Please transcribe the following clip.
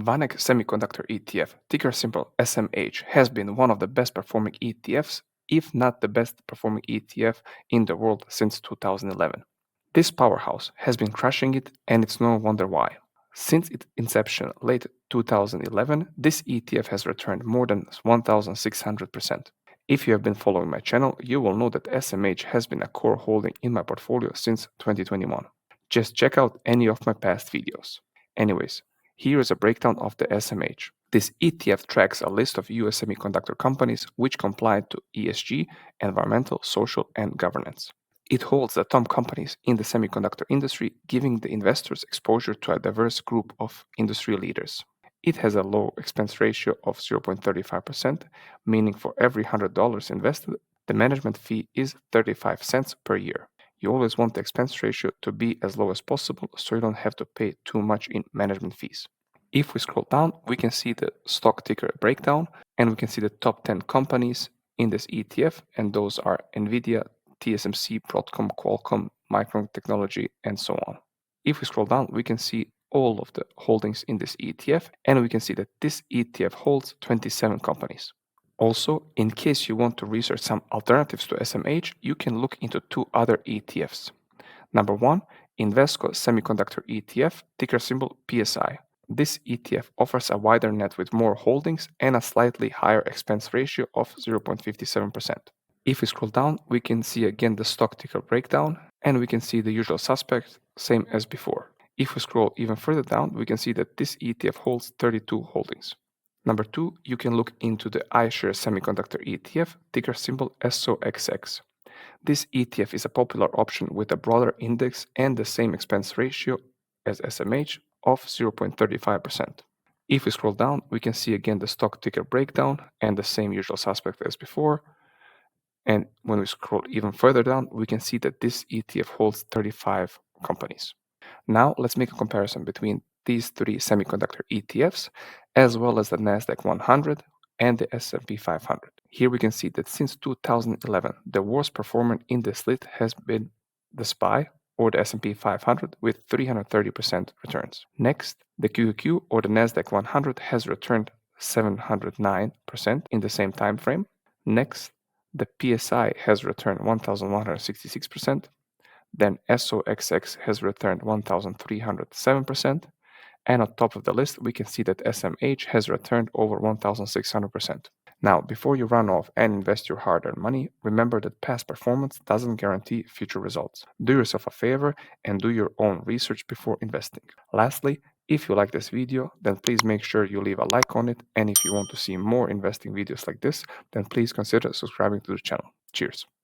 Vanek Semiconductor ETF, ticker symbol SMH, has been one of the best performing ETFs, if not the best performing ETF in the world since 2011. This powerhouse has been crushing it, and it's no wonder why. Since its inception late 2011, this ETF has returned more than 1,600%. If you have been following my channel, you will know that SMH has been a core holding in my portfolio since 2021. Just check out any of my past videos. Anyways, here is a breakdown of the SMH. This ETF tracks a list of US semiconductor companies which comply to ESG, environmental, social, and governance. It holds the top companies in the semiconductor industry, giving the investors exposure to a diverse group of industry leaders. It has a low expense ratio of 0.35%, meaning for every $100 invested, the management fee is 35 cents per year. You always want the expense ratio to be as low as possible so you don't have to pay too much in management fees. If we scroll down, we can see the stock ticker breakdown, and we can see the top 10 companies in this ETF, and those are Nvidia, TSMC, Broadcom, Qualcomm, Micron Technology, and so on. If we scroll down, we can see all of the holdings in this ETF, and we can see that this ETF holds 27 companies. Also, in case you want to research some alternatives to SMH, you can look into two other ETFs. Number one, Invesco Semiconductor ETF, ticker symbol PSI. This ETF offers a wider net with more holdings and a slightly higher expense ratio of 0.57%. If we scroll down, we can see again the stock ticker breakdown, and we can see the usual suspects, same as before. If we scroll even further down, we can see that this ETF holds 32 holdings. Number two, you can look into the iShares Semiconductor ETF, ticker symbol SOXX. This ETF is a popular option with a broader index and the same expense ratio as SMH of 0.35%. If we scroll down, we can see again the stock ticker breakdown and the same usual suspect as before. And when we scroll even further down, we can see that this ETF holds 35 companies. Now let's make a comparison between these three semiconductor ETFs, as well as the Nasdaq 100 and the S&P 500. Here we can see that since 2011, the worst performer in this list has been the SPY or the S&P 500 with 330% returns. Next, the QQQ or the Nasdaq 100 has returned 709% in the same time frame. Next, the PSI has returned 1,166%. Then SOXX has returned 1,307%. And on top of the list, we can see that SMH has returned over 1,600%. Now, before you run off and invest your hard-earned money, remember that past performance doesn't guarantee future results. Do yourself a favor and do your own research before investing. Lastly, if you like this video, then please make sure you leave a like on it. And if you want to see more investing videos like this, then please consider subscribing to the channel. Cheers.